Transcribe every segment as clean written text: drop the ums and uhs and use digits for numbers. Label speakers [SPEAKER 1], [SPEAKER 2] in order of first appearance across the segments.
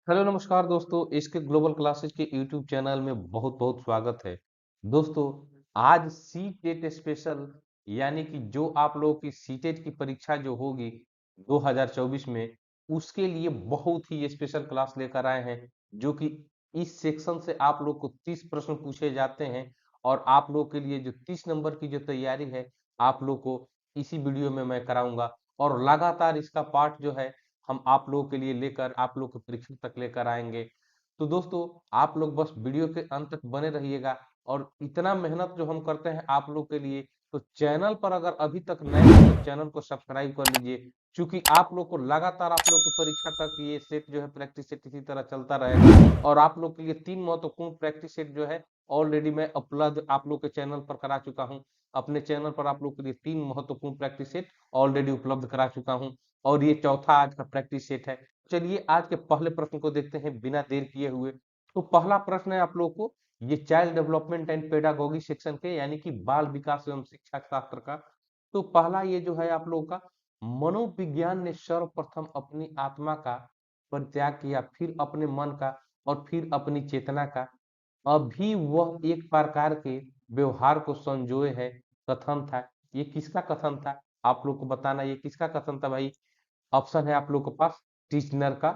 [SPEAKER 1] Hello नमस्कार दोस्तों, इसके ग्लोबल क्लासेस के यूट्यूब चैनल में बहुत बहुत स्वागत है। दोस्तों, आज सी टेट स्पेशल यानी कि जो आप लोगों की सी टेट की परीक्षा जो होगी 2024 में, उसके लिए बहुत ही स्पेशल क्लास लेकर आए हैं। जो कि इस सेक्शन से आप लोग को 30 प्रश्न पूछे जाते हैं और आप लोग के लिए जो 30 नंबर की जो तैयारी है आप लोग को इसी वीडियो में मैं कराऊंगा। और लगातार इसका पार्ट जो है हम आप लोगों के लिए लेकर आप लोग को परीक्षा तक लेकर आएंगे। तो दोस्तों, आप लोग बस वीडियो के अंत तक बने रहिएगा। और इतना मेहनत जो हम करते हैं आप लोग के लिए, तो चैनल पर अगर अभी तक नए हैं तो चैनल को सब्सक्राइब कर लीजिए, क्योंकि आप लोग को लगातार आप लोग की परीक्षा तक ये सेट जो है प्रैक्टिस सेट इसी तरह चलता रहेगा। और आप लोग के लिए 3 महत्वपूर्ण प्रैक्टिस सेट जो है ऑलरेडी मैं उपलब्ध आप लोग के चैनल पर करा चुका हूँ। अपने चैनल पर आप लोग के लिए 3 महत्वपूर्ण प्रैक्टिस सेट ऑलरेडी उपलब्ध करा चुका हूँ और ये चौथा आज का प्रैक्टिस सेट है। चलिए आज के पहले प्रश्न को देखते हैं बिना देर किए हुए। तो पहला प्रश्न है आप लोगों को, ये child development and pedagogy section के यानी कि बाल विकास एवं शिक्षा शास्त्र का। तो पहला ये जो है आप लोगों का, मनोविज्ञान ने सर्वप्रथम अपनी आत्मा का परित्याग किया, फिर अपने मन का और फिर अपनी चेतना का, अभी वह एक प्रकार के व्यवहार को संजोए है, कथन था। ये किसका कथन था आप लोग को बताना, ये किसका कथन था भाई। ऑप्शन है आप लोग के पास टीचनर का,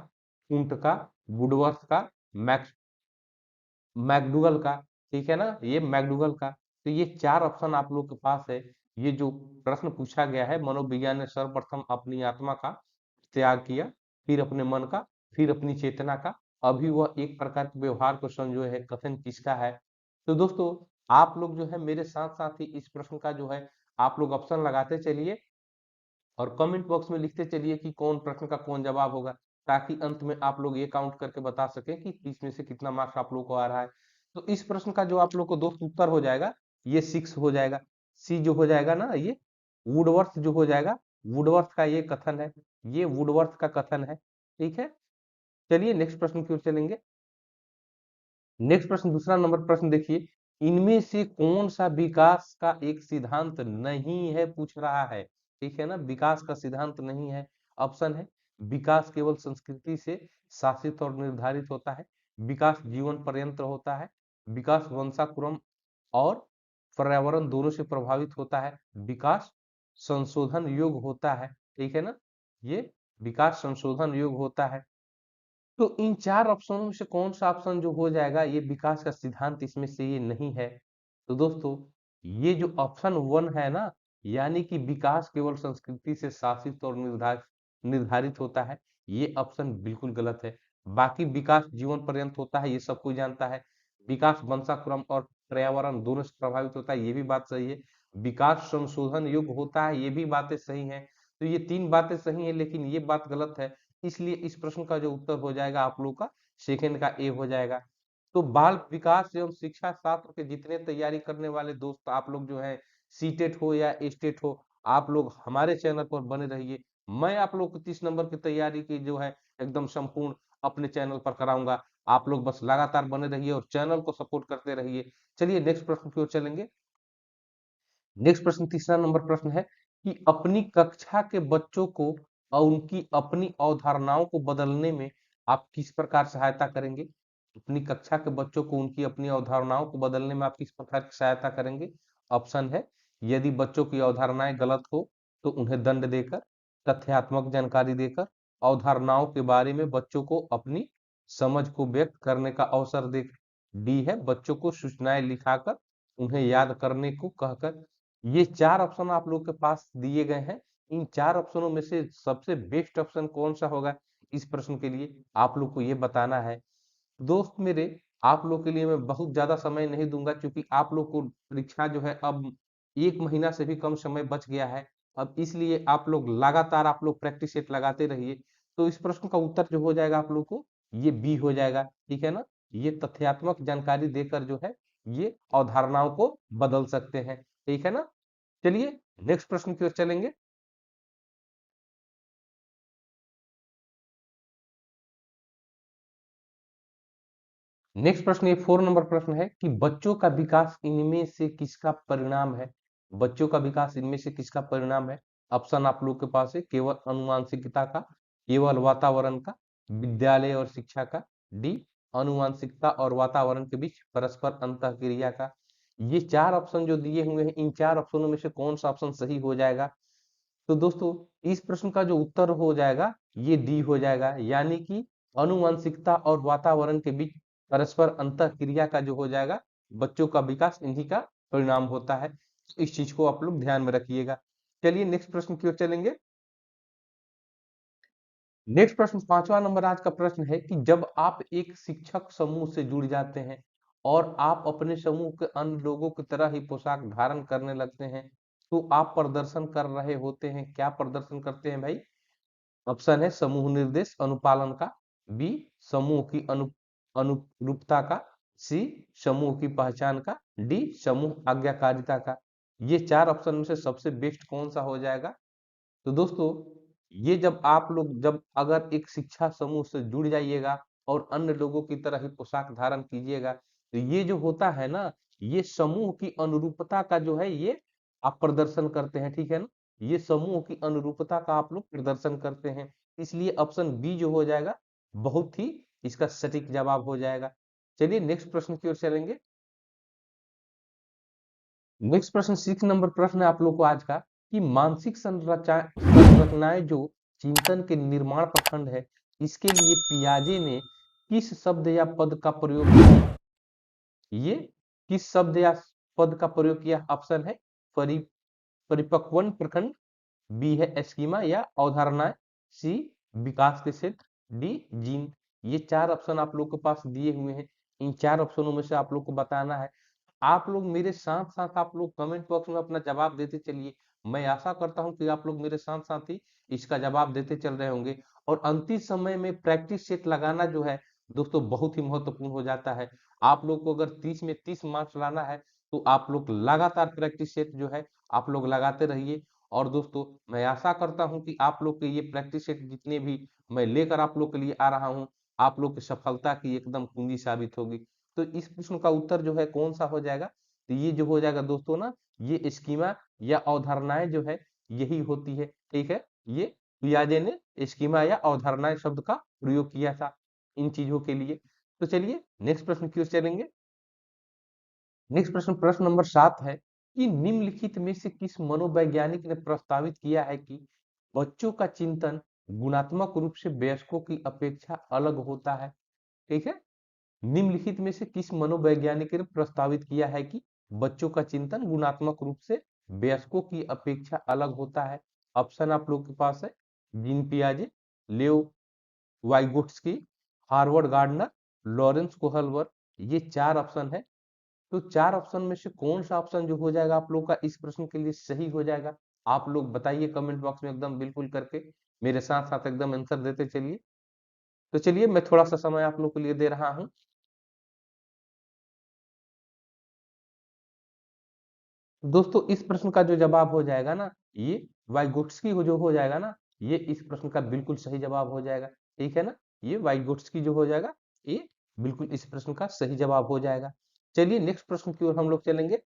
[SPEAKER 1] कुंट का, वुडवर्थ का, मैक्स मैकडूगल का। ठीक है ना, ये मैकडूगल का। तो ये 4 ऑप्शन आप लोग के पास है। ये जो प्रश्न पूछा गया है, मनोविज्ञान ने सर्वप्रथम अपनी आत्मा का त्याग किया, फिर अपने मन का, फिर अपनी चेतना का, अभी वह एक प्रकार के व्यवहार को संजोए है, कथन किसका है। तो दोस्तों, आप लोग जो है मेरे साथ साथ ही इस प्रश्न का जो है आप लोग ऑप्शन लगाते चलिए और कमेंट बॉक्स में लिखते चलिए कि कौन प्रश्न का कौन जवाब होगा, ताकि अंत में आप लोग ये काउंट करके बता सकें कि 30 में से कितना मार्क्स आप लोग को आ रहा है। तो इस प्रश्न का जो आप लोग को दोस्त उत्तर हो जाएगा, ये 6 हो जाएगा। सी जो हो जाएगा ना, ये वुडवर्थ जो हो जाएगा, वुडवर्थ का ये कथन है, ये वुडवर्थ का कथन है। ठीक है, चलिए नेक्स्ट प्रश्न की ओर चलेंगे। नेक्स्ट प्रश्न, दूसरा नंबर प्रश्न देखिए, इनमें से कौन सा विकास का एक सिद्धांत नहीं है, पूछ रहा है। ठीक है ना, विकास का सिद्धांत नहीं है। ऑप्शन है, विकास केवल संस्कृति से शासित और निर्धारित होता है, विकास जीवन पर्यंत होता है, विकास वंशाक्रम और पर्यावरण दोनों से प्रभावित होता है, विकास संशोधन योग्य होता है। ठीक है ना, ये विकास संशोधन योग्य होता है। तो इन 4 ऑप्शनों में से कौन सा ऑप्शन जो हो जाएगा, ये विकास का सिद्धांत इसमें से ये नहीं है। तो दोस्तों, ये जो ऑप्शन 1 है ना, यानी कि विकास केवल संस्कृति से शासित और निर्धारित निर्धारित होता है, ये ऑप्शन बिल्कुल गलत है। बाकी विकास जीवन पर्यंत होता है, ये सब कोई जानता है। विकास वंशाक्रम और पर्यावरण दोनों से प्रभावित होता है, ये भी बात सही है। विकास संशोधन योग्य होता है, ये भी बातें सही हैं। तो ये 3 बातें सही हैं, लेकिन ये बात गलत है। इसलिए इस प्रश्न का जो उत्तर हो जाएगा आप लोग का सेकंड का ए हो जाएगा। तो बाल विकास एवं शिक्षा शास्त्र के जितने तैयारी करने वाले दोस्त आप लोग जो है, सीटेट हो या एस्टेट हो, आप लोग हमारे चैनल पर बने रहिए। मैं आप लोग को 30 नंबर की तैयारी की जो है एकदम संपूर्ण अपने चैनल पर कराऊंगा। आप लोग बस लगातार बने रहिए और चैनल को सपोर्ट करते रहिए। चलिए नेक्स्ट प्रश्न की ओर चलेंगे। नेक्स्ट प्रश्न, तीसरा नंबर प्रश्न है कि अपनी कक्षा के बच्चों को और उनकी अपनी अवधारणाओं को बदलने में आप किस प्रकार सहायता करेंगे। अपनी कक्षा के बच्चों को उनकी अपनी अवधारणाओं को बदलने में आप किस प्रकार की सहायता करेंगे। ऑप्शन है, यदि बच्चों की अवधारणाएं गलत हो तो उन्हें दंड देकर, तथ्यात्मक जानकारी देकर, अवधारणाओं के बारे में बच्चों को अपनी समझ को व्यक्त करने का अवसर देकर, डी है बच्चों को सूचनाएं लिखाकर उन्हें याद करने को कहकर। ये 4 ऑप्शन आप लोग के पास दिए गए हैं। इन 4 ऑप्शनों में से सबसे बेस्ट ऑप्शन कौन सा होगा, इस प्रश्न के लिए आप लोग को ये बताना है। दोस्त मेरे, आप लोग के लिए मैं बहुत ज्यादा समय नहीं दूंगा, क्योंकि आप लोग को परीक्षा जो है अब 1 महीना से भी कम समय बच गया है। अब इसलिए आप लोग लगातार आप लोग प्रैक्टिस सेट लगाते रहिए। तो इस प्रश्न का उत्तर जो हो जाएगा आप लोग को, ये बी हो जाएगा। ठीक है ना, ये तथ्यात्मक जानकारी देकर जो है ये अवधारणाओं को बदल सकते हैं। ठीक है ना, चलिए नेक्स्ट प्रश्न की ओर चलेंगे। नेक्स्ट प्रश्न, ये 4 नंबर प्रश्न है कि बच्चों का विकास इनमें से किसका परिणाम है। बच्चों का विकास इनमें से किसका परिणाम है। ऑप्शन आप लोग के पास है, केवल अनुवांशिकता का, केवल वातावरण का, विद्यालय और शिक्षा का। डी आनुवांशिकता और वातावरण के बीच परस्पर अंतःक्रिया का। ये चार ऑप्शन जो दिए हुए हैं, इन चार ऑप्शनों में से कौन सा ऑप्शन सही हो जाएगा? तो दोस्तों इस प्रश्न का जो उत्तर हो जाएगा ये डी हो जाएगा, यानी कि आनुवंशिकता और वातावरण के बीच परस्पर अंतःक्रिया का जो हो जाएगा बच्चों का विकास इन्हीं का परिणाम होता है। तो इस चीज को आप लोग ध्यान में रखिएगा। चलिए नेक्स्ट प्रश्न की ओर चलेंगे। नेक्स्ट प्रश्न 5वां नंबर आज का प्रश्न है कि जब आप एक शिक्षक समूह से जुड़ जाते हैं और आप अपने समूह के अन्य लोगों की तरह ही पोशाक धारण करने लगते हैं, तो आप प्रदर्शन कर रहे होते हैं। क्या प्रदर्शन करते हैं भाई? ऑप्शन है समूह निर्देश अनुपालन का, बी समूह की अनुरूपता का, सी समूह की पहचान का, डी समूह आज्ञाकारिता का। ये चार ऑप्शन में से सबसे बेस्ट कौन सा हो जाएगा? तो दोस्तों ये जब आप लोग जब अगर एक शिक्षा समूह से जुड़ जाइएगा और अन्य लोगों की तरह ही पोशाक धारण कीजिएगा, तो ये जो होता है ना, ये समूह की अनुरूपता का जो है ये आप प्रदर्शन करते हैं, ठीक है ना? ये समूह की अनुरूपता का आप लोग प्रदर्शन करते हैं, इसलिए ऑप्शन बी जो हो जाएगा बहुत ही इसका सटीक जवाब हो जाएगा। चलिए नेक्स्ट प्रश्न की ओर चलेंगे। नेक्स्ट प्रश्न 6 नंबर प्रश्न है आप लोग को आज का कि मानसिक संरचनाएं जो चिंतन के निर्माण प्रखंड है, इसके लिए पियाजे ने किस शब्द या पद का प्रयोग किया? ये किस शब्द या पद का प्रयोग किया? ऑप्शन है परि परिपक्वन प्रखंड, बी है स्कीमा या अवधारणाएं, सी विकास के क्षेत्र, डी जीन। ये चार ऑप्शन आप लोग के पास दिए हुए हैं, इन चार ऑप्शनों में से आप लोग को बताना है। आप लोग मेरे साथ साथ आप लोग कमेंट बॉक्स में अपना जवाब देते चलिए। मैं आशा करता हूं कि आप लोग मेरे साथ साथ ही इसका जवाब देते चल रहे होंगे। और अंतिम समय में प्रैक्टिस सेट लगाना जो है दोस्तों बहुत ही महत्वपूर्ण हो जाता है। आप लोग को अगर 30 में 30 मार्क्स लाना है तो आप लोग लगातार प्रैक्टिस सेट जो है आप लोग लगाते रहिए। और दोस्तों मैं आशा करता हूं कि आप लोग के ये प्रैक्टिस सेट जितने भी मैं लेकर आप लोग के लिए आ रहा हूं, आप लोग की सफलता की एकदम कुंजी साबित होगी। तो इस प्रश्न का उत्तर जो है कौन सा हो जाएगा? तो ये जो हो जाएगा दोस्तों ना, ये स्कीमा या अवधारणाएं जो है यही होती है, ठीक है। ये पियाजे ने स्कीमा या अवधारणाएं शब्द का प्रयोग किया था इन चीजों के लिए। तो चलिए नेक्स्ट प्रश्न की ओर चलेंगे। नेक्स्ट प्रश्न प्रश्न नंबर 7 है कि निम्नलिखित में से किस मनोवैज्ञानिक ने प्रस्तावित किया है कि बच्चों का चिंतन गुणात्मक रूप से वयस्कों की अपेक्षा अलग होता है? ठीक है, निम्नलिखित में से किस मनोवैज्ञानिक ने प्रस्तावित किया है कि बच्चों का चिंतन गुणात्मक रूप से वयस्कों की अपेक्षा अलग होता है? ऑप्शन आप लोग के पास है जीन पियाजे, लेओ वाइगोट्स्की, हार्वर्ड गार्डनर, लॉरेंस कोहलवर। ये चार ऑप्शन है। तो चार ऑप्शन में से कौन सा ऑप्शन जो हो जाएगा आप लोग का इस प्रश्न के लिए सही हो जाएगा? आप लोग बताइए कमेंट बॉक्स में एकदम बिल्कुल करके, मेरे साथ साथ एकदम आंसर देते चलिए। तो चलिए मैं थोड़ा सा समय आप लोग के लिए दे रहा हूं। दोस्तों इस प्रश्न का जो जवाब हो जाएगा ना, ये वाइगोट्स्की जो हो जाएगा ना, ये इस प्रश्न का बिल्कुल सही जवाब हो जाएगा, ठीक है ना। ये वाइगोट्स्की जो हो जाएगा ये बिल्कुल इस प्रश्न का सही जवाब हो जाएगा। चलिए नेक्स्ट प्रश्न की ओर हम लोग चलेंगे।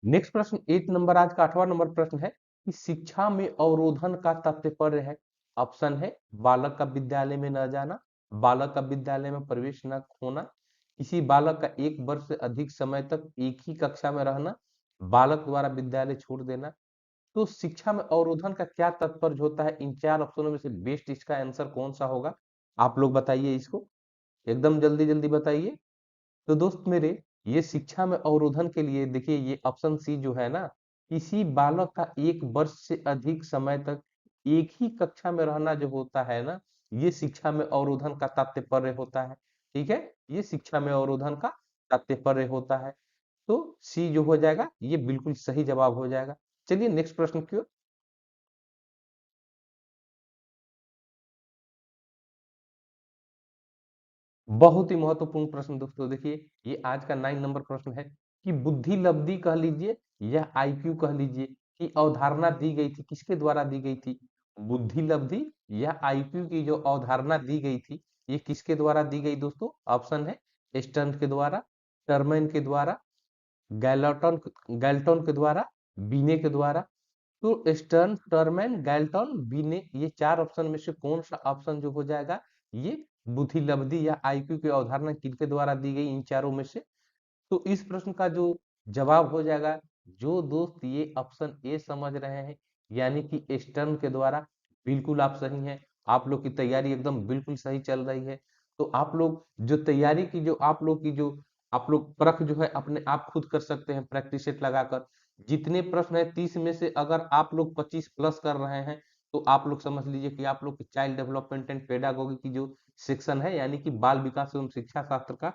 [SPEAKER 1] नेक्स्ट प्रश्न 8 नंबर आज का 8वां नंबर प्रश्न है कि शिक्षा में अवरोधन का तात्पर्य है। ऑप्शन है बालक का विद्यालय में न जाना, बालक का विद्यालय में प्रवेश न होना, किसी बालक का एक वर्ष से अधिक समय तक एक ही कक्षा में रहना, बालक द्वारा विद्यालय छोड़ देना। तो शिक्षा में अवरोधन का क्या तात्पर्य होता है? इन चार ऑप्शनों में से बेस्ट इसका आंसर कौन सा होगा? आप लोग बताइए इसको, एकदम जल्दी जल्दी बताइए। तो दोस्त मेरे, ये शिक्षा में अवरोधन के लिए देखिए ये ऑप्शन सी जो है ना, किसी बालक का एक वर्ष से अधिक समय तक एक ही कक्षा में रहना जो होता है ना, ये शिक्षा में अवरोधन का तात्पर्य होता है, ठीक है। ये शिक्षा में अवरोधन का तात्पर्य होता है। तो सी जो हो जाएगा ये बिल्कुल सही जवाब हो जाएगा। चलिए नेक्स्ट प्रश्न की ओर। बहुत ही महत्वपूर्ण प्रश्न दोस्तों, देखिए ये आज का 9 नंबर प्रश्न है कि बुद्धि लब्धि कह लीजिए या आईक्यू कह लीजिए कि अवधारणा दी गई थी, किसके द्वारा दी गई थी? बुद्धि लब्धि या आईक्यू की जो अवधारणा दी गई थी, ये किसके द्वारा दी गई दोस्तों? ऑप्शन है स्टर्न के द्वारा, टर्मैन के द्वारा, गैल्टन गैल्टन के द्वारा, बीने के द्वारा। तो स्टर्न, टर्मेन, गैल्टन, बी ये 4 ऑप्शन में से कौन सा ऑप्शन जो हो जाएगा, ये बुद्धिलब्धि या आईक्यू की अवधारणा किनके द्वारा दी गई इन चारों में से? तो इस प्रश्न का जो जवाब हो जाएगा, जो दोस्त ये ऑप्शन ए समझ रहे हैं, यानी कि स्टर्न के द्वारा, बिल्कुल आप सही हैं। आप लोग की तैयारी एकदम बिल्कुल सही चल रही है। तो आप लोग जो तैयारी की, जो आप लोग परख जो है अपने आप खुद कर सकते हैं प्रैक्टिस सेट लगाकर। जितने प्रश्न है 30 में से अगर आप लोग 25 प्लस कर रहे हैं, तो आप लोग समझ लीजिए कि आप लोग की चाइल्ड डेवलपमेंट एंड पेडागोगी की जो सेक्शन है, यानी कि बाल विकास एवं शिक्षा शास्त्र का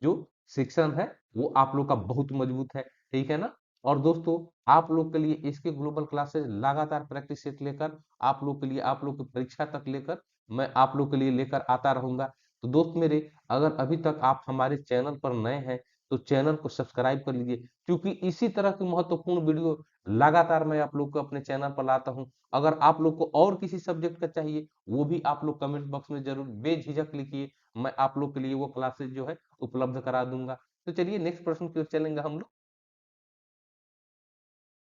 [SPEAKER 1] जो सेक्शन है, वो आप लोग का बहुत मजबूत है, ठीक है ना? और दोस्तों, आप लोग के लिए इसके ग्लोबल क्लासेस लगातार प्रैक्टिस सेट लेकर आप लोग के लिए, आप लोग की परीक्षा तक लेकर मैं आप लोग के लिए लेकर आता रहूंगा। तो दोस्त मेरे, अगर अभी तक आप हमारे चैनल पर नए हैं, तो चैनल को सब्सक्राइब कर लीजिए, क्योंकि इसी तरह की महत्वपूर्ण वीडियो लगातार मैं आप लोग को अपने चैनल पर लाता हूं। अगर आप लोग को और किसी सब्जेक्ट का चाहिए, वो भी आप लोग कमेंट बॉक्स में जरूर बेझिझक लिखिए, मैं आप लोग के लिए वो क्लासेस जो है उपलब्ध करा दूंगा। तो चलिए नेक्स्ट प्रश्न की ओर चलेंगे हम लोग।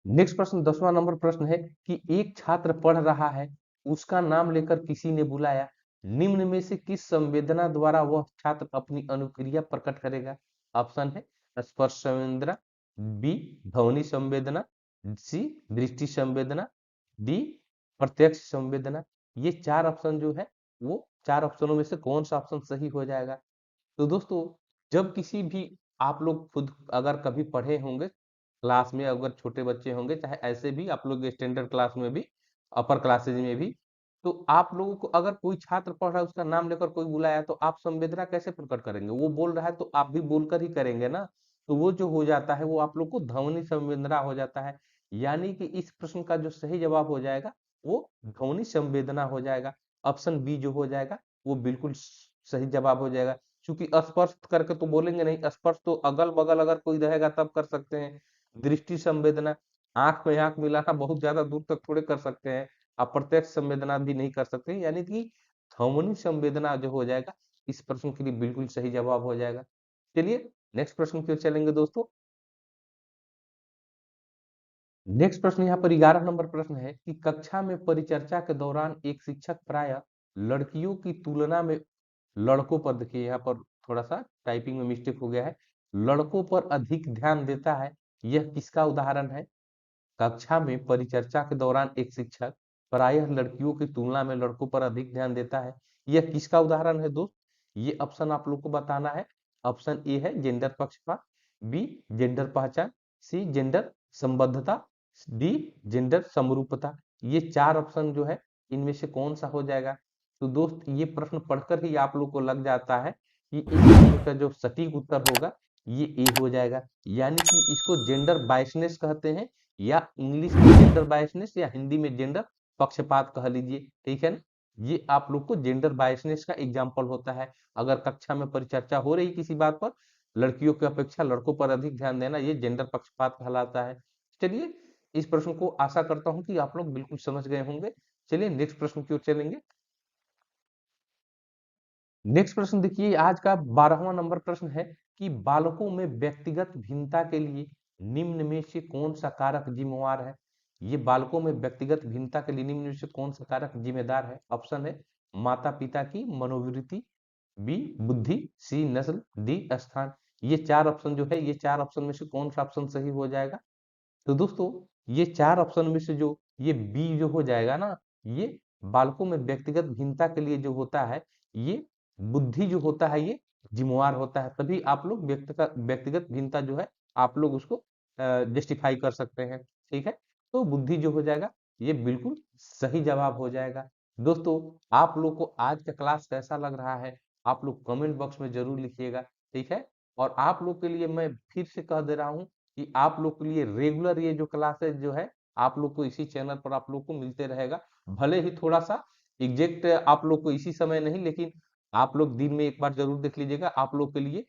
[SPEAKER 1] नेक्स्ट प्रश्न 10वां नंबर प्रश्न है कि एक छात्र पढ़ रहा है, उसका नाम लेकर किसी ने बुलाया, निम्न में से किस संवेदना द्वारा वह छात्र अपनी अनुक्रिया प्रकट करेगा? ऑप्शन है स्पर्श संवेदना, बी ध्वनि संवेदना, सी दृष्टि संवेदना, डी प्रत्यक्ष संवेदना। ये 4 ऑप्शन जो है, वो 4 ऑप्शनों में से कौन सा ऑप्शन सही हो जाएगा? तो दोस्तों, जब किसी भी, आप लोग खुद अगर कभी पढ़े होंगे क्लास में, अगर छोटे बच्चे होंगे, चाहे ऐसे भी आप लोग स्टैंडर्ड क्लास में भी, अपर क्लासेज में भी, तो आप लोगों को अगर कोई छात्र पढ़ रहा है, उसका नाम लेकर कोई बुलाया, तो आप संवेदना कैसे प्रकट करेंगे? वो बोल रहा है तो आप भी बोलकर ही करेंगे ना। तो वो जो हो जाता है, वो आप लोग को ध्वनि संवेदना हो जाता है। यानी कि इस प्रश्न का जो सही जवाब हो जाएगा, वो ध्वनि संवेदना हो जाएगा। ऑप्शन बी जो हो जाएगा, वो बिल्कुल सही जवाब हो जाएगा। क्योंकि स्पर्श करके तो बोलेंगे नहीं, स्पर्श तो अगल बगल अगर कोई रहेगा तब कर सकते हैं। दृष्टि संवेदना, आंख में आंख मिलाना बहुत ज्यादा दूर तक थोड़े कर सकते हैं। अप्रत्यक्ष संवेदना भी नहीं कर सकते, यानी कि ध्वनि संवेदना जो हो जाएगा, इस प्रश्न के लिए बिल्कुल सही जवाब हो जाएगा। चलिए नेक्स्ट प्रश्न की ओर चलेंगे दोस्तों। नेक्स्ट प्रश्न यहाँ पर 11 नंबर प्रश्न है कि कक्षा में परिचर्चा के दौरान एक शिक्षक प्राय लड़कियों की तुलना में लड़कों पर, देखिए यहाँ पर थोड़ा सा टाइपिंग में मिस्टेक हो गया है, लड़कों पर अधिक ध्यान देता है, यह किसका उदाहरण है? कक्षा में परिचर्चा के दौरान एक शिक्षक प्रायः लड़कियों की तुलना में लड़कों पर अधिक ध्यान देता है, यह किसका उदाहरण है दोस्त? ये ऑप्शन आप लोग को बताना है। ऑप्शन ए है जेंडर पक्षपात, बी जेंडर पहचान, सी जेंडर संबद्धता, डी जेंडर समरूपता। ये 4 ऑप्शन जो है, इनमें से कौन सा हो जाएगा? तो दोस्त, ये प्रश्न पढ़कर ही आप लोग को लग जाता है कि इस प्रश्न का जो सटीक उत्तर होगा, ये ए हो जाएगा। यानी कि इसको जेंडर बायसनेस कहते हैं, या इंग्लिश में जेंडर बायसनेस, या हिंदी में जेंडर पक्षपात कह लीजिए, ठीक है ना? ये आप लोग को जेंडर बायसनेस का एग्जाम्पल होता है। अगर कक्षा में परिचर्चा हो रही किसी बात पर, लड़कियों की अपेक्षा लड़कों पर अधिक ध्यान देना, ये जेंडर पक्षपात कहलाता है। चलिए, इस प्रश्न को आशा करता हूं कि आप लोग बिल्कुल समझ गए होंगे। चलिए नेक्स्ट प्रश्न की ओर चलेंगे। नेक्स्ट प्रश्न देखिए, आज का 12वां नंबर प्रश्न है कि बालकों में व्यक्तिगत भिन्नता के लिए निम्न में से कौन सा कारक जिम्मेवार है? ये बालकों में व्यक्तिगत भिन्नता के लिए निम्न में से कौन सा कारक जिम्मेदार है? ऑप्शन है माता पिता की मनोवृत्ति, बी बुद्धि, सी नस्ल, डी स्थान। ये 4 ऑप्शन जो है, ये 4 ऑप्शन में से कौन सा ऑप्शन सही हो जाएगा? तो दोस्तों, ये 4 ऑप्शन में से जो ये बी जो हो जाएगा ना, ये बालकों में व्यक्तिगत भिन्नता के लिए जो होता है, ये बुद्धि जो होता है, ये जिम्मेवार होता है। तभी आप लोग व्यक्तिगत भिन्नता जो है, आप लोग उसको जस्टिफाई कर सकते हैं, ठीक है? तो बुद्धि जो हो जाएगा, ये बिल्कुल सही जवाब हो जाएगा। दोस्तों, आप लोग को आज का क्लास कैसा लग रहा है, आप लोग कमेंट बॉक्स में जरूर लिखिएगा, ठीक है? और आप लोग के लिए मैं फिर से कह दे रहा हूँ कि आप लोग के लिए रेगुलर ये जो क्लासेस जो है, आप लोग को इसी चैनल पर आप लोग को मिलते रहेगा। भले ही थोड़ा सा एग्जैक्ट आप लोग को इसी समय नहीं, लेकिन आप लोग दिन में एक बार जरूर देख लीजिएगा, आप लोग के लिए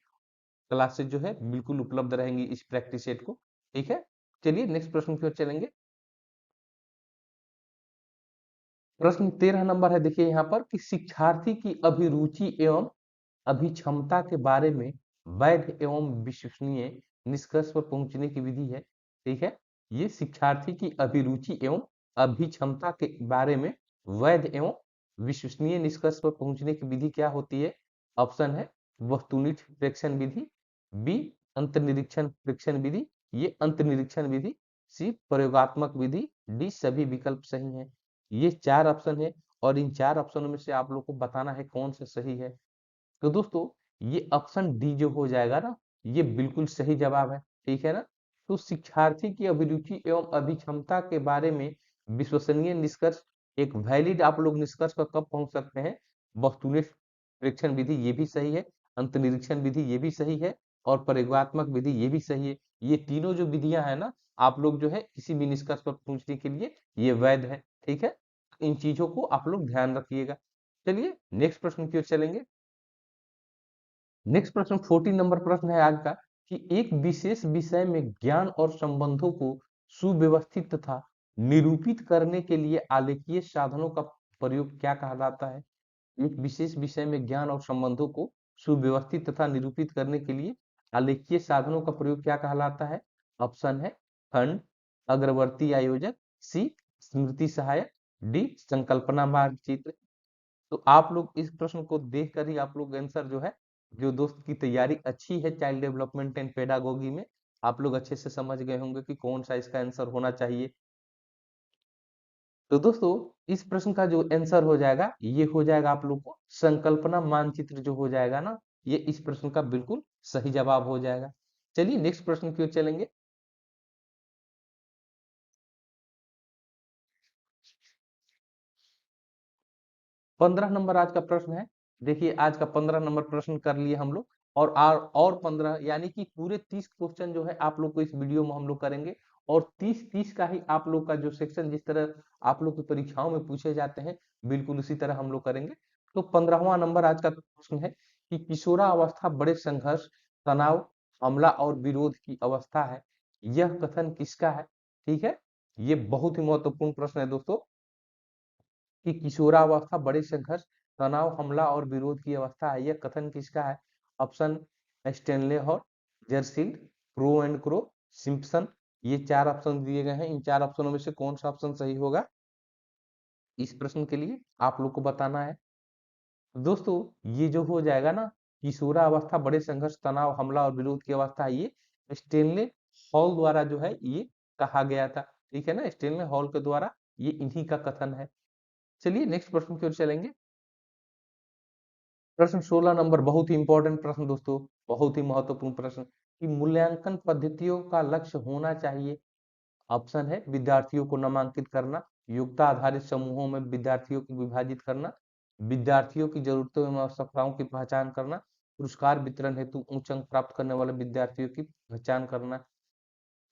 [SPEAKER 1] क्लासेस जो है बिल्कुल उपलब्ध रहेंगी इस प्रैक्टिस सेट को, ठीक है? चलिए नेक्स्ट प्रश्न की ओर चलेंगे। प्रश्न 13 नंबर है, देखिए यहाँ पर कि शिक्षार्थी की अभिरुचि एवं अभिक्षमता के बारे में वैध एवं विश्वसनीय निष्कर्ष पर पहुंचने की विधि है, ठीक है? ये शिक्षार्थी की अभिरुचि एवं अभिक्षमता के बारे में वैध एवं विश्वसनीय निष्कर्ष पर पहुंचने की विधि क्या होती है? ऑप्शन है वस्तुनिष्ठ प्रेक्षण विधि, बी अंतर्निरीक्षण प्रेक्षण विधि, ये अंतर्निरीक्षण विधि, सी प्रयोगात्मक विधि, डी सभी विकल्प सही हैं। ये 4 ऑप्शन है और इन 4 ऑप्शनों में से आप लोग को बताना है कौन सा सही है। तो दोस्तों ये ऑप्शन डी जो हो जाएगा ना, ये बिल्कुल सही जवाब है, ठीक है ना। तो शिक्षार्थी की अभिरुचि एवं अभिक्षमता के बारे में विश्वसनीय निष्कर्ष, एक वैलिड आप लोग निष्कर्ष पर कब पहुंच सकते हैं? वस्तुनिष्ठ प्रेक्षण विधि ये भी सही है, अंतर्निरीक्षण विधि ये भी सही है और प्रयोगात्मक विधि ये भी सही है। ये तीनों जो विधियां है ना, आप लोग जो है किसी भी निष्कर्ष पर पहुंचने के लिए ये वैध है, ठीक है। इन चीजों को आप लोग ध्यान रखिएगा। चलिए नेक्स्ट प्रश्न की ओर चलेंगे। नेक्स्ट प्रश्न 14 नंबर प्रश्न है आज का कि एक विशेष विषय में ज्ञान और संबंधों को सुव्यवस्थित तथा निरूपित करने के लिए आलेखीय साधनों का प्रयोग क्या कहलाता है? एक विशेष विषय में ज्ञान और संबंधों को सुव्यवस्थित तथा निरूपित करने के लिए आलेखीय साधनों का प्रयोग क्या कहलाता है? ऑप्शन है खंड, अग्रवर्ती आयोजक, सी स्मृति सहायक, डी संकल्पना मानचित्र। तो आप लोग इस प्रश्न को देखकर ही आप लोग आंसर जो है, जो दोस्त की तैयारी अच्छी है चाइल्ड डेवलपमेंट एंड पेडागोगी में, आप लोग अच्छे से समझ गए होंगे कि कौन सा इसका आंसर होना चाहिए। तो दोस्तों इस प्रश्न का जो आंसर हो जाएगा, ये हो जाएगा आप लोग को संकल्पना मानचित्र जो हो जाएगा ना, ये इस प्रश्न का बिल्कुल सही जवाब हो जाएगा। चलिए नेक्स्ट प्रश्न की ओर चलेंगे। 15 नंबर आज का प्रश्न है। देखिए आज का 15 नंबर प्रश्न कर लिए हम लोग और 15 यानी कि पूरे 30 क्वेश्चन जो है आप लोग को इस वीडियो में हम लोग करेंगे और 30 का ही आप लोग का जो सेक्शन जिस तरह आप लोग की परीक्षाओं में पूछे जाते हैं बिल्कुल उसी तरह हम लोग करेंगे। तो 15वां नंबर आज का प्रश्न है कि किशोरावस्था बड़े संघर्ष, तनाव, हमला और विरोध की अवस्था है, यह कथन किसका है? ठीक है, ये बहुत ही महत्वपूर्ण प्रश्न है दोस्तों कि किशोरावस्था बड़े संघर्ष, तनाव, हमला और विरोध की अवस्था है, यह कथन किसका है? ऑप्शन स्टेनले हॉल, जर्सील्ड, प्रो एंड क्रो, सिम्पसन। ये 4 ऑप्शन दिए गए हैं। इन 4 ऑप्शनों में से कौन सा ऑप्शन सही होगा? इस प्रश्न के लिए आप लोग को बताना है। दोस्तों ये जो हो जाएगा ना, किशोरावस्था बड़े संघर्ष, तनाव, हमला और विरोध की अवस्था, ये स्टेनले हॉल द्वारा जो है ये कहा गया था, ठीक है ना। स्टेनले हॉल के द्वारा ये इन्हीं का कथन है। चलिए नेक्स्ट प्रश्न की ओर चलेंगे। प्रश्न 16 नंबर बहुत ही इंपॉर्टेंट प्रश्न दोस्तों, बहुत ही महत्वपूर्ण प्रश्न कि मूल्यांकन पद्धतियों का लक्ष्य होना चाहिए। ऑप्शन है विद्यार्थियों को नामांकित करना, योग्यता आधारित समूहों में विद्यार्थियों को विभाजित करना, विद्यार्थियों की जरूरतों एवं आवश्यकताओं की पहचान करना, पुरस्कार वितरण हेतु उच्च अंक प्राप्त करने वाले विद्यार्थियों की पहचान करना।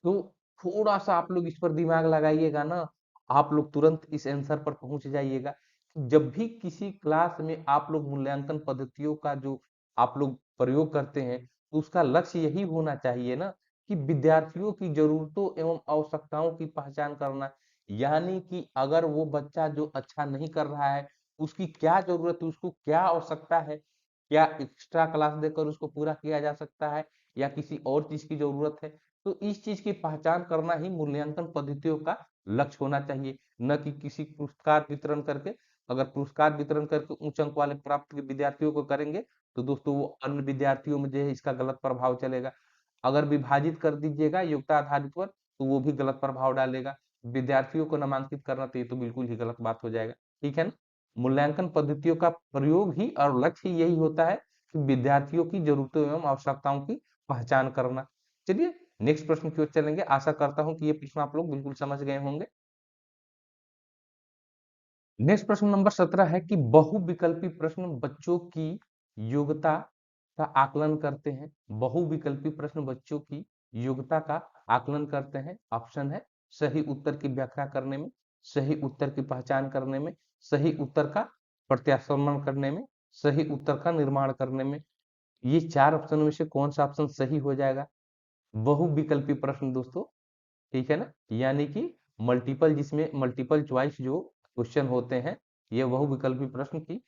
[SPEAKER 1] तो थोड़ा सा आप लोग इस पर दिमाग लगाइएगा ना, आप लोग तुरंत इस आंसर पर पहुंच जाइएगा। जब भी किसी क्लास में आप लोग मूल्यांकन पद्धतियों का जो आप लोग प्रयोग करते हैं तो उसका लक्ष्य यही होना चाहिए ना कि विद्यार्थियों की जरूरतों एवं आवश्यकताओं की पहचान करना। यानी कि अगर वो बच्चा जो अच्छा नहीं कर रहा है, उसकी क्या जरूरत है, उसको क्या आवश्यकता है, क्या एक्स्ट्रा क्लास देकर उसको पूरा किया जा सकता है या किसी और चीज की जरूरत है। तो इस चीज की पहचान करना ही मूल्यांकन पद्धतियों का लक्ष्य होना चाहिए, न कि किसी पुरस्कार वितरण करके। अगर पुरस्कार वितरण करके उच्च अंक वाले प्राप्त विद्यार्थियों को करेंगे तो दोस्तों वो अन्य विद्यार्थियों में जो है इसका गलत प्रभाव चलेगा। अगर विभाजित कर दीजिएगा योग्यता आधारित पर तो वो भी गलत प्रभाव डालेगा। विद्यार्थियों को नामांकित करना तो ये तो बिल्कुल ही गलत बात हो जाएगा, ठीक है ना। मूल्यांकन पद्धतियों का प्रयोग ही और लक्ष्य ही यही होता है कि विद्यार्थियों की जरूरतों एवं आवश्यकताओं की पहचान करना। चलिए नेक्स्ट प्रश्न की ओर चलेंगे। आशा करता हूं कि ये प्रश्न आप लोग बिल्कुल समझ गए होंगे। नेक्स्ट प्रश्न नंबर 17 है कि बहुविकल्पी प्रश्न बच्चों की योग्यता का आकलन करते हैं। बहुविकल्पी प्रश्न बच्चों की योग्यता का आकलन करते हैं। ऑप्शन है सही उत्तर की व्याख्या करने में, सही उत्तर की पहचान करने में, सही उत्तर का प्रत्याशर्मण करने में, सही उत्तर का निर्माण करने में। ये 4 ऑप्शन में से कौन सा ऑप्शन सही हो जाएगा? बहुविकल्पी प्रश्न दोस्तों, ठीक है ना, यानी कि मल्टीपल, जिसमें मल्टीपल चॉइस जो क्वेश्चन होते हैं, ये बहुविकल्पी प्रश्न की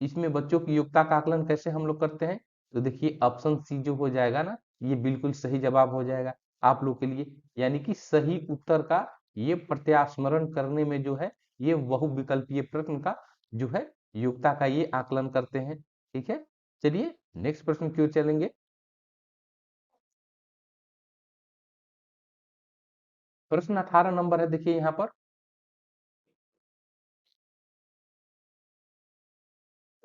[SPEAKER 1] इसमें बच्चों की योग्यता का आकलन कैसे हम लोग करते हैं? तो देखिए ऑप्शन सी जो हो जाएगा ना, ये बिल्कुल सही जवाब हो जाएगा। आप लोग के लिए, यानी कि सही उत्तर का ये प्रत्यास्मरण करने में जो है ये बहुविकल्पीय प्रश्न का जो है योग्यता का ये आकलन करते हैं। ठीक है, चलिए नेक्स्ट प्रश्न की ओर चलेंगे। प्रश्न 18 नंबर है, देखिए यहाँ पर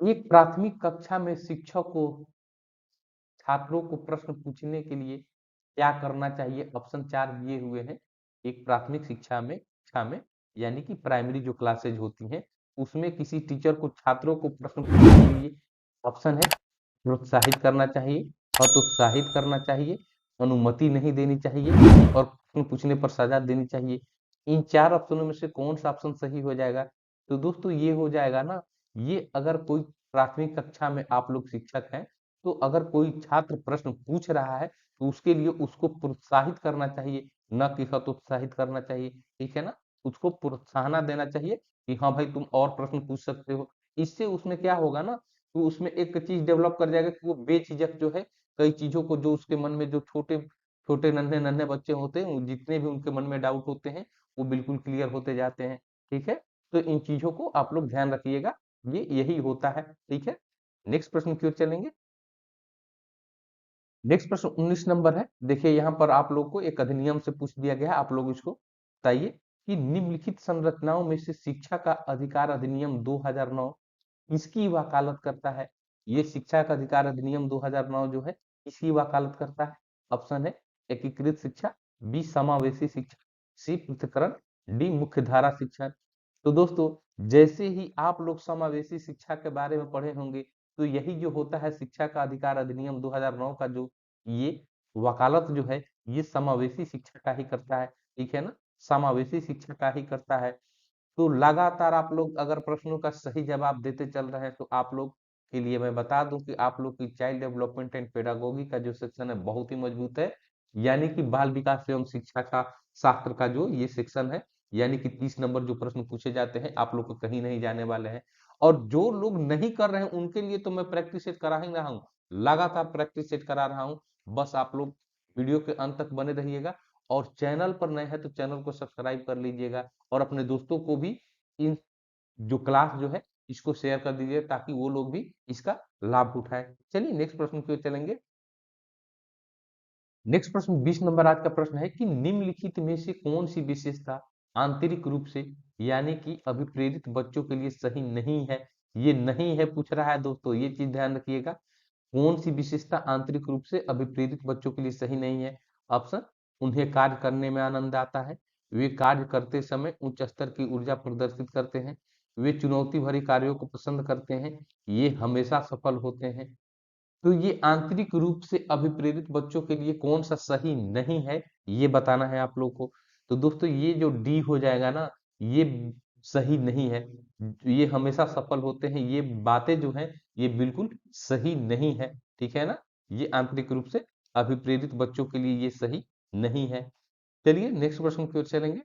[SPEAKER 1] एक प्राथमिक कक्षा में शिक्षक को छात्रों को प्रश्न पूछने के लिए क्या करना चाहिए? ऑप्शन 4 दिए हुए हैं। एक प्राथमिक शिक्षा में यानी कि प्राइमरी जो क्लासेज होती हैं, उसमें किसी टीचर को छात्रों को प्रश्न पूछने के लिए ऑप्शन है प्रोत्साहित करना चाहिए, हतोत्साहित करना चाहिए, अनुमति नहीं देनी चाहिए और प्रश्न पूछने पर सजा देनी चाहिए। इन 4 ऑप्शनों में से कौन-सा ऑप्शन सही हो जाएगा? तो दोस्तों ये हो जाएगा ना, ये अगर कोई प्राथमिक कक्षा में आप लोग शिक्षक हैं, तो अगर कोई छात्र प्रश्न पूछ रहा है, तो उसके लिए उसको प्रोत्साहित करना चाहिए, ना कि हतोत्साहित करना चाहिए, ठीक है ना? उसको प्रोत्साहन देना चाहिए कि हाँ भाई तुम और प्रश्न पूछ सकते हो। इससे उसमें क्या होगा ना, तो उसमें एक चीज़ डेवलप कर जाएगा कि वो बेझिझक जो है, कई चीज़ों को जो उसके मन में जो छोटे नन्हे-नन्हे बच्चे होते हैं, वो जितने भी उनके मन में डाउट होते हैं, वो बिल्कुल क्लियर होते जाते हैं, ठीक है? तो इन चीज़ों को आप लोग ध्यान रखिएगा, ये यही होता है, ठीक है? नेक्स्ट प्रश्न की ओर चलेंगे। नेक्स्ट प्रश्न 19 नंबर है। देखिए यहाँ पर आप लोग को एक अधिनियम से पूछ दिया गया है, आप लोग इसको बताइए कि निम्नलिखित संरचनाओं में से शिक्षा का अधिकार अधिनियम 2009 किसकी वकालत करता है? ये शिक्षा का अधिकार अधिनियम 2009 जो है किसकी वकालत करता है? ऑप्शन है एकीकृत शिक्षा, बी समावेशी शिक्षा, सी पृथक्करण, डी मुख्यधारा शिक्षा। तो दोस्तों जैसे ही आप लोग समावेशी शिक्षा के बारे में पढ़े होंगे, तो यही जो होता है शिक्षा का अधिकार अधिनियम 2009 का जो ये वकालत जो है ये समावेशी शिक्षा का ही करता है, ठीक है ना? समावेशी शिक्षा का ही करता है। तो लगातार आप लोग अगर प्रश्नों का सही जवाब देते चल रहे हैं, तो आप लोग के लिए मैं बता दूं कि आप लोग की चाइल्ड डेवलपमेंट एंड पेडागोगी का जो सेक्शन है बहुत ही मजबूत है, यानी कि बाल विकास एवं शिक्षा का शास्त्र का जो ये सेक्शन है, यानी कि 30 नंबर जो प्रश्न पूछे जाते हैं आप लोग को कहीं नहीं जाने वाले हैं। और जो लोग नहीं कर रहे हैं उनके लिए तो मैं प्रैक्टिस सेट करा ही रहा हूँ, लगातार प्रैक्टिस सेट करा रहा हूँ। बस आप लोग वीडियो के अंत तक बने रहिएगा, और चैनल पर नए हैं तो चैनल को सब्सक्राइब कर लीजिएगा, और अपने दोस्तों को भी इन जो क्लास जो है इसको शेयर कर दीजिए ताकि वो लोग भी इसका लाभ उठाएं। चलिए नेक्स्ट प्रश्न की ओर चलेंगे। नेक्स्ट प्रश्न 20 नंबर आज का प्रश्न है कि निम्नलिखित में से कौन सी विशेषता आंतरिक रूप से यानी कि अभिप्रेरित बच्चों के लिए सही नहीं है? ये नहीं है पूछ रहा है दोस्तों, ये चीज ध्यान रखिएगा। कौन सी विशेषता आंतरिक रूप से अभिप्रेरित बच्चों के लिए सही नहीं है? ऑप्शन, उन्हें कार्य करने में आनंद आता है, वे कार्य करते समय उच्च स्तर की ऊर्जा प्रदर्शित करते हैं, वे चुनौती भरी कार्यों को पसंद करते हैं, ये हमेशा सफल होते हैं। तो ये आंतरिक रूप से अभिप्रेरित बच्चों के लिए कौन सा सही नहीं है, ये बताना है आप लोग को। तो दोस्तों ये जो डी हो जाएगा ना, ये सही नहीं है। ये हमेशा सफल होते हैं, ये बातें जो हैं ये बिल्कुल सही नहीं है, ठीक है ना? ये आंतरिक रूप से अभिप्रेरित बच्चों के लिए ये सही नहीं है। चलिए नेक्स्ट प्रश्न की ओर चलेंगे।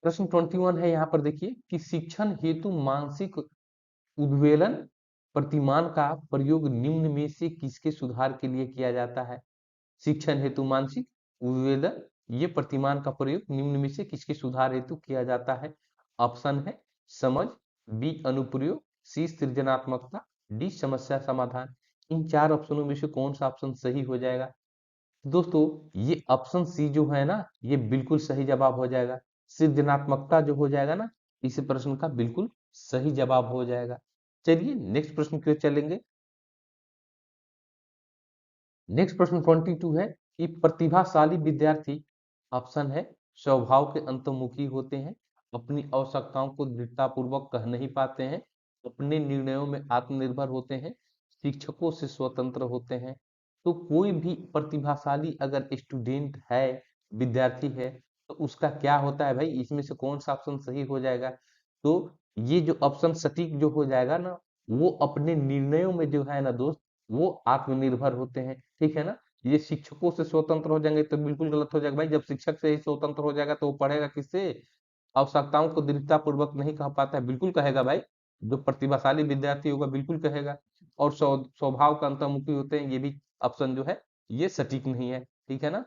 [SPEAKER 1] प्रश्न 21 है यहाँ पर, देखिए कि शिक्षण हेतु मानसिक उद्वेलन प्रतिमान का प्रयोग निम्न में से किसके सुधार के लिए किया जाता है? शिक्षण हेतु मानसिक उद्वेलन ये प्रतिमान का प्रयोग निम्न में से किसके सुधार हेतु किया जाता है? ऑप्शन है समझ, बी अनुप्रयोग, सी सृजनात्मकता, डी समस्या समाधान। इन 4 ऑप्शनों में से कौन सा ऑप्शन सही हो जाएगा? दोस्तों ये ऑप्शन सी जो है ना ये बिल्कुल सही जवाब हो जाएगा। सृजनात्मकता जो हो जाएगा ना इस प्रश्न का बिल्कुल सही जवाब हो जाएगा। चलिए नेक्स्ट प्रश्न की ओर चलेंगे। नेक्स्ट प्रश्न 22 है कि प्रतिभाशाली विद्यार्थी ऑप्शन है स्वभाव के अंतर्मुखी होते हैं, अपनी आवश्यकताओं को दृढ़तापूर्वक कह नहीं पाते हैं, अपने निर्णयों में आत्मनिर्भर होते हैं, शिक्षकों से स्वतंत्र होते हैं। तो कोई भी प्रतिभाशाली अगर स्टूडेंट है, विद्यार्थी है, तो उसका क्या होता है भाई, इसमें से कौन सा ऑप्शन सही हो जाएगा? तो ये जो ऑप्शन सटीक जो हो जाएगा ना, वो अपने निर्णयों में जो है ना दोस्त, वो आत्मनिर्भर होते हैं, ठीक है ना? ये शिक्षकों से स्वतंत्र हो जाएंगे तो बिल्कुल गलत हो जाएगा भाई। जब शिक्षक से ही स्वतंत्र हो जाएगा तो वो पढ़ेगा किससे? आवश्यकताओं को दृढ़ता पूर्वक नहीं कह पाता है, बिल्कुल कहेगा भाई। जो प्रतिभाशाली विद्यार्थी होगा बिल्कुल कहेगा। और स्वभाव का अंतर्मुखी होते हैं, ये भी ऑप्शन जो है ये सटीक नहीं है, ठीक है ना।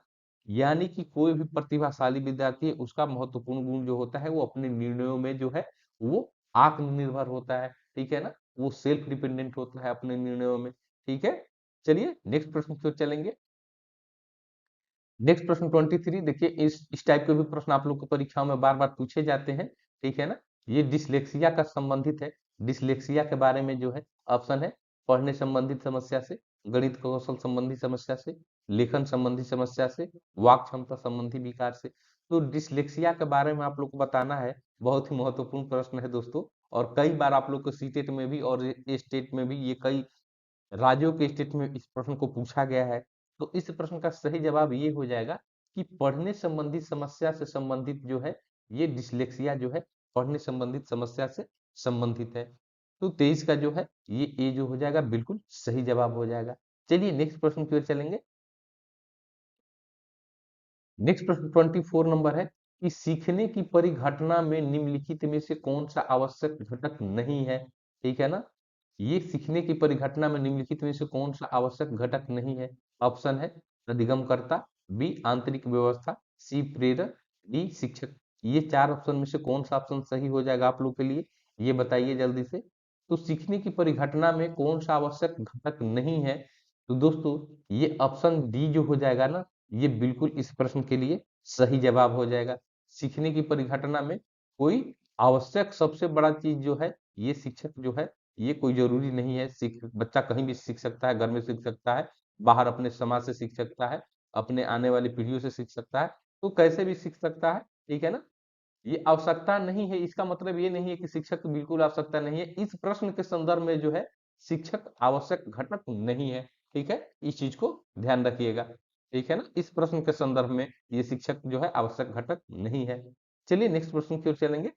[SPEAKER 1] यानी कि कोई भी प्रतिभाशाली विद्यार्थी है, उसका महत्वपूर्ण गुण जो होता है वो अपने निर्णयों में जो है वो आत्मनिर्भर होता है, ठीक है ना। वो सेल्फ डिपेंडेंट होता है अपने निर्णयों में, ठीक है। चलिए नेक्स्ट प्रश्न की ओर चलेंगे। नेक्स्ट प्रश्न 23। देखिए इस टाइप के भी प्रश्न आप लोग को परीक्षाओं में बार बार पूछे जाते हैं, ठीक है ना। ये डिसलेक्सिया का संबंधित है। डिसलेक्सिया के बारे में जो है ऑप्शन है पढ़ने संबंधित समस्या से, गणित कौशल संबंधी समस्या से, लेखन संबंधी समस्या से, वाक क्षमता संबंधी विकार से। तो डिसलेक्सिया के बारे में आप लोग को बताना है। बहुत ही महत्वपूर्ण प्रश्न है दोस्तों, और कई बार आप लोग को सीटेट में भी और स्टेट में भी, ये कई राज्यों के स्टेट में इस प्रश्न को पूछा गया है। तो इस प्रश्न का सही जवाब ये हो जाएगा कि पढ़ने संबंधित समस्या से संबंधित जो है ये डिसलेक्सिया जो है पढ़ने संबंधित समस्या से संबंधित है। तो 23 का जो है ये ए जो हो जाएगा बिल्कुल सही जवाब हो जाएगा। चलिए नेक्स्ट प्रश्न की ओर चलेंगे। नेक्स्ट प्रश्न 24 नंबर है कि सीखने की परिघटना में निम्नलिखित में से कौन सा आवश्यक घटक नहीं है, ठीक है ना। ये सीखने की परिघटना में निम्नलिखित में से कौन सा आवश्यक घटक नहीं है। ऑप्शन है अधिगमकर्ता, बी आंतरिक व्यवस्था, सी प्रेरक, डी शिक्षक। ये चार ऑप्शन में से कौन सा ऑप्शन सही हो जाएगा आप लोग के लिए, ये बताइए जल्दी से। तो सीखने की परिघटना में कौन सा आवश्यक घटक नहीं है, तो दोस्तों ये ऑप्शन डी जो हो जाएगा ना, ये बिल्कुल इस प्रश्न के लिए सही जवाब हो जाएगा। सीखने की परिघटना में कोई आवश्यक सबसे बड़ा चीज जो है ये शिक्षक जो है, ये कोई जरूरी नहीं है। सीख बच्चा कहीं भी सीख सकता है, घर में सीख सकता है, बाहर अपने समाज से सीख सकता है, अपने आने वाली पीढ़ियों से सीख सकता है, तो कैसे भी सीख सकता है, ठीक है ना। ये आवश्यकता नहीं है, इसका मतलब ये नहीं है कि शिक्षक की बिल्कुल आवश्यकता नहीं है। इस प्रश्न के संदर्भ में जो है शिक्षक आवश्यक घटक नहीं है, ठीक है। इस चीज को ध्यान रखिएगा, ठीक है ना। इस प्रश्न के संदर्भ में ये शिक्षक जो है आवश्यक घटक नहीं है। चलिए नेक्स्ट प्रश्न की ओर चलेंगे।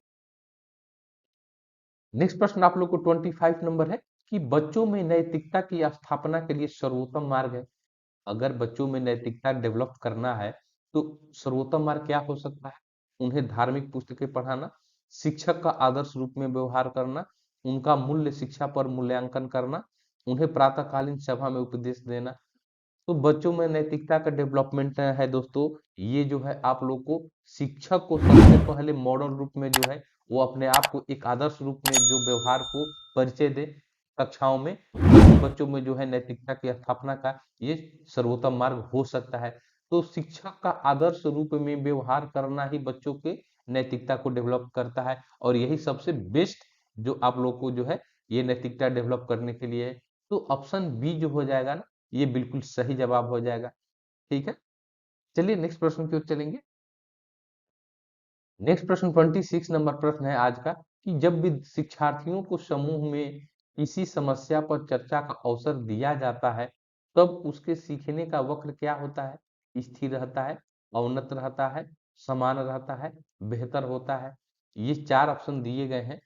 [SPEAKER 1] नेक्स्ट प्रश्न आप लोग को 25 नंबर है कि बच्चों में नैतिकता की स्थापना के लिए सर्वोत्तम मार्ग है। अगर बच्चों में नैतिकता डेवलप करना है तो सर्वोत्तम मार्ग क्या हो सकता है। उन्हें धार्मिक पुस्तकें पढ़ाना, शिक्षक का आदर्श रूप में व्यवहार करना, उनका मूल्य शिक्षा पर मूल्यांकन करना, उन्हें प्रातःकालीन सभा में उपदेश देना। तो बच्चों में नैतिकता का डेवलपमेंट है दोस्तों, ये जो है आप लोग को शिक्षक को सबसे पहले मॉडल रूप में जो है वो अपने आप को एक आदर्श रूप में जो व्यवहार को परिचय दे कक्षाओं में, तभी बच्चों में जो है नैतिकता की स्थापना का ये सर्वोत्तम मार्ग हो सकता है। तो शिक्षक का आदर्श रूप में व्यवहार करना ही बच्चों के नैतिकता को डेवलप करता है, और यही सबसे बेस्ट जो आप लोग को जो है ये नैतिकता डेवलप करने के लिए है। तो ऑप्शन बी जो हो जाएगा ना, ये बिल्कुल सही जवाब हो जाएगा, ठीक है। चलिए नेक्स्ट प्रश्न की ओर चलेंगे। नेक्स्ट प्रश्न 26 नंबर प्रश्न है आज का कि जब भी शिक्षार्थियों को समूह में किसी समस्या पर चर्चा का अवसर दिया जाता है तब उसके सीखने का वक्र क्या होता है। स्थिर रहता है, अवनत रहता है, समान रहता है, बेहतर होता है। ये चार ऑप्शन दिए गए हैं।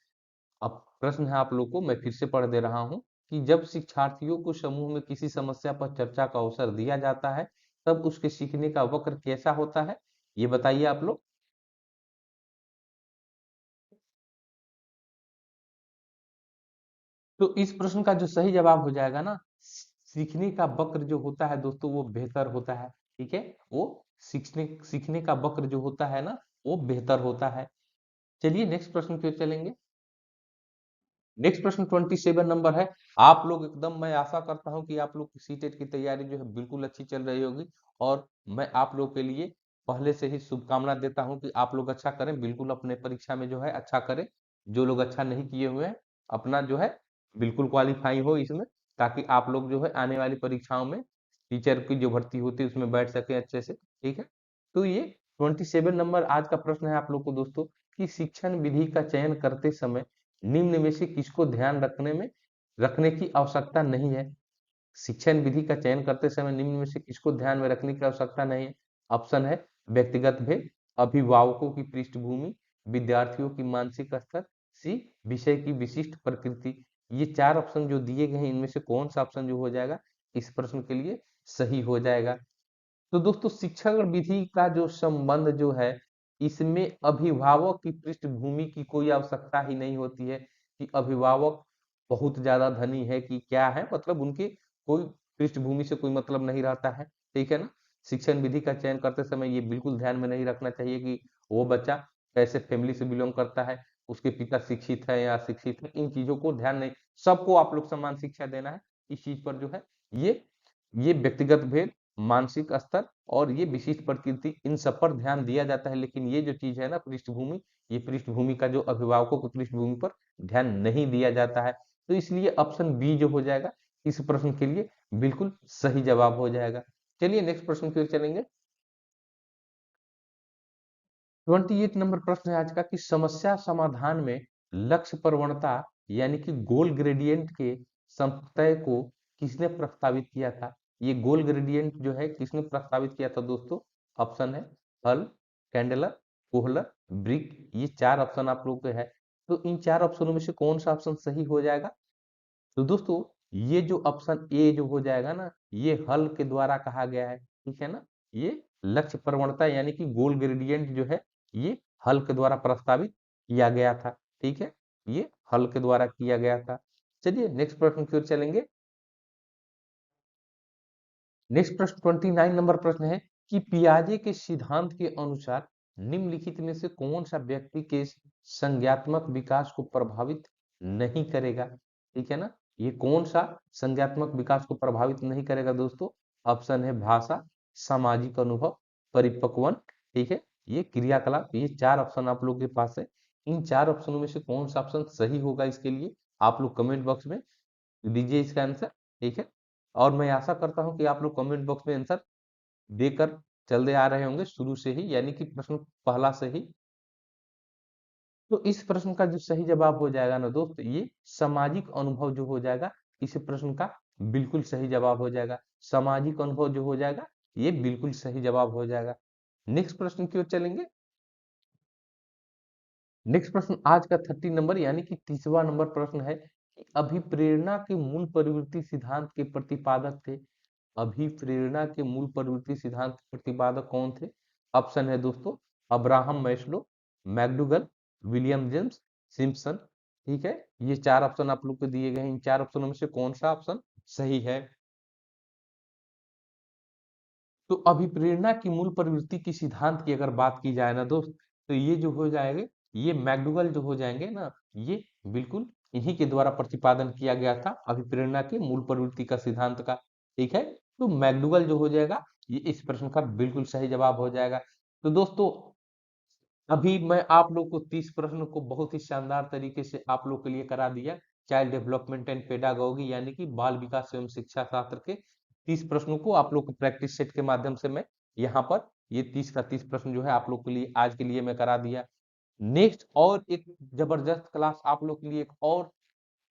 [SPEAKER 1] अब प्रश्न है आप लोग को, मैं फिर से पढ़ दे रहा हूं कि जब शिक्षार्थियों को समूह में किसी समस्या पर चर्चा का अवसर दिया जाता है तब उसके सीखने का वक्र कैसा होता है, ये बताइए आप लोग। तो इस प्रश्न का जो सही जवाब हो जाएगा ना, सीखने का वक्र जो होता है दोस्तों वो बेहतर होता है, ठीक है। वो सीखने सीखने का वक्र जो होता है ना वो बेहतर होता है। चलिए नेक्स्ट प्रश्न की ओर चलेंगे। नेक्स्ट प्रश्न 27 नंबर है। आप लोग एकदम, मैं आशा करता हूं कि आप लोग की सीटेट की तैयारी जो है बिल्कुल अच्छी चल रही होगी, और मैं आप लोग के लिए पहले से ही शुभकामना देता हूं कि आप लोग अच्छा करें, बिल्कुल अपने परीक्षा में जो है अच्छा करें। जो लोग अच्छा नहीं किए हुए हैं अपना जो है बिल्कुल क्वालिफाई हो इसमें, ताकि आप लोग जो है आने वाली परीक्षाओं में टीचर की जो भर्ती होती है उसमें बैठ सके अच्छे से, ठीक है। तो ये 27 नंबर आज का प्रश्न है आप लोग को दोस्तों कि शिक्षण विधि का चयन करते समय निम्न में से किसको ध्यान रखने की आवश्यकता नहीं है। शिक्षण विधि का चयन करते समय निम्न में से किसको ध्यान में रखने की आवश्यकता नहीं है। ऑप्शन है व्यक्तिगत भेद, अभिभावकों की पृष्ठभूमि, विद्यार्थियों की मानसिक स्तर, सी विषय की विशिष्ट प्रकृति। ये चार ऑप्शन जो दिए गए हैं इनमें से कौन सा ऑप्शन जो हो जाएगा इस प्रश्न के लिए सही हो जाएगा। तो दोस्तों शिक्षण विधि का जो संबंध जो है इसमें अभिभावक की पृष्ठभूमि की कोई आवश्यकता ही नहीं होती है कि अभिभावक बहुत ज्यादा धनी है कि क्या है, मतलब उनके कोई पृष्ठभूमि से कोई मतलब नहीं रहता है। ठीक है ना। शिक्षण विधि का चयन करते समय ये बिल्कुल ध्यान में नहीं रखना चाहिए कि वो बच्चा कैसे फैमिली से बिलोंग करता है, उसके पिता शिक्षित है या अशिक्षित है, इन चीजों को ध्यान नहीं, सबको आप लोग समान शिक्षा देना है। इस चीज पर जो है ये ये व्यक्तिगत भेद, मानसिक स्तर और ये विशिष्ट प्रकृति, इन सब पर ध्यान दिया जाता है। लेकिन ये जो चीज है ना पृष्ठभूमि, ये पृष्ठभूमि का जो अभिभावकों को पृष्ठभूमि पर ध्यान नहीं दिया जाता है। तो इसलिए ऑप्शन बी जो हो जाएगा इस प्रश्न के लिए बिल्कुल सही जवाब हो जाएगा। चलिए नेक्स्ट प्रश्न की ओर चलेंगे। 28 नंबर प्रश्न है आज का कि समस्या समाधान में लक्ष्य प्रवणता यानी कि गोल ग्रेडियंट के समतय को किसने प्रस्तावित किया था। ये गोल ग्रेडियंट जो है किसने प्रस्तावित किया था दोस्तों। ऑप्शन है हल, कैंडलर, कोहलर, ब्रिक। ये चार ऑप्शन आप लोग के है। तो इन चार ऑप्शनों में से कौन सा ऑप्शन सही हो जाएगा। तो दोस्तों ये जो ऑप्शन ए जो हो जाएगा ना, ये हल के द्वारा कहा गया है, ठीक है ना। ये लक्ष्य प्रवणता यानी कि गोल ग्रेडियंट जो है ये हल के द्वारा प्रस्तावित किया गया था, ठीक है। ये हल के द्वारा किया गया था। चलिए नेक्स्ट प्रश्न की ओर चलेंगे। नेक्स्ट प्रश्न 29 नंबर प्रश्न है कि पियाजे के सिद्धांत के अनुसार निम्नलिखित में से कौन सा व्यक्ति के संज्ञात्मक विकास को प्रभावित नहीं करेगा, ठीक है ना। ये कौन सा संज्ञात्मक विकास को प्रभावित नहीं करेगा दोस्तों। ऑप्शन है भाषा, सामाजिक अनुभव, परिपक्वन, ठीक है। ये क्रियाकलाप, ये चार ऑप्शन आप लोग के पास है। इन चार ऑप्शनों में से कौन सा ऑप्शन सही होगा इसके लिए आप लोग कमेंट बॉक्स में दीजिए इसका आंसर, ठीक है। और मैं आशा करता हूं कि आप लोग कमेंट बॉक्स में आंसर देकर चलते आ रहे होंगे शुरू से ही, यानी कि प्रश्न पहला से ही। तो इस प्रश्न का जो सही जवाब हो जाएगा ना दोस्त, ये सामाजिक अनुभव जो हो जाएगा, इस प्रश्न का बिल्कुल सही जवाब हो जाएगा। सामाजिक अनुभव जो हो जाएगा ये बिल्कुल सही जवाब हो जाएगा। नेक्स्ट प्रश्न की ओर चलेंगे। नेक्स्ट प्रश्न आज का 30 नंबर यानी कि 30वां नंबर प्रश्न है कि अभिप्रेरणा के मूल प्रवृत्ति सिद्धांत के प्रतिपादक थे। अभिप्रेरणा के मूल प्रवृत्ति सिद्धांत के प्रतिपादक कौन थे। ऑप्शन है दोस्तों Abraham Maslow, McDougall, William James, Simpson, ठीक है। ये चार ऑप्शन आप लोग को दिए गए हैं। इन चार ऑप्शनों में से कौन सा ऑप्शन सही है। तो अभिप्रेरणा की मूल प्रवृत्ति की सिद्धांत की अगर बात की जाए ना दोस्त, तो ये जो हो जाएंगे, ये मैकडूगल जो हो जाएंगे ना, ये बिल्कुल इन्हीं के द्वारा प्रतिपादन किया गया था अभिप्रेरणा के मूल प्रवृत्ति का सिद्धांत का, ठीक है। तो मैकडूगल जो हो जाएगा ये इस प्रश्न का बिल्कुल सही जवाब हो जाएगा। तो दोस्तों अभी मैं आप लोग को 30 प्रश्न को बहुत ही शानदार तरीके से आप लोग के लिए करा दिया। चाइल्ड डेवलपमेंट एंड पेडागोगी यानी कि बाल विकास एवं शिक्षा शास्त्र के 30 प्रश्नों को आप लोग को प्रैक्टिस सेट के माध्यम से मैं यहाँ पर ये 30 का 30 प्रश्न जो है आप लोग के लिए आज के लिए मैं करा दिया। नेक्स्ट और एक जबरदस्त क्लास आप लोग के लिए, एक और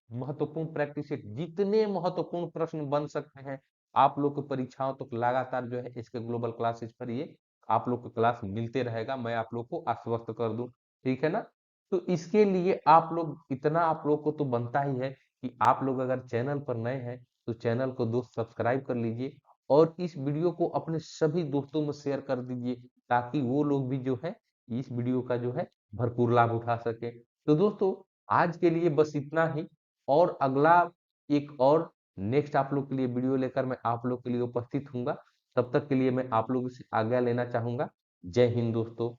[SPEAKER 1] महत्वपूर्ण प्रैक्टिस सेट, जितने महत्वपूर्ण प्रश्न बन सकते हैं आप लोग को परीक्षाओं तक लगातार जो है इसके ग्लोबल क्लासेस पर ये आप लोग को क्लास मिलते रहेगा, मैं आप लोग को आश्वस्त कर दूं, ठीक है ना। तो इसके लिए आप लोग इतना आप लोग को तो बनता ही है कि आप लोग अगर चैनल पर नए हैं तो चैनल को दोस्त सब्सक्राइब कर लीजिए और इस वीडियो को अपने सभी दोस्तों में शेयर कर दीजिए ताकि वो लोग भी जो है इस वीडियो का जो है भरपूर लाभ उठा सके। तो दोस्तों आज के लिए बस इतना ही, और अगला एक और नेक्स्ट आप लोग के लिए वीडियो लेकर मैं आप लोग के लिए उपस्थित हूँगा। तब तक के लिए मैं आप लोगों से आज्ञा लेना चाहूँगा। जय हिंद दोस्तों।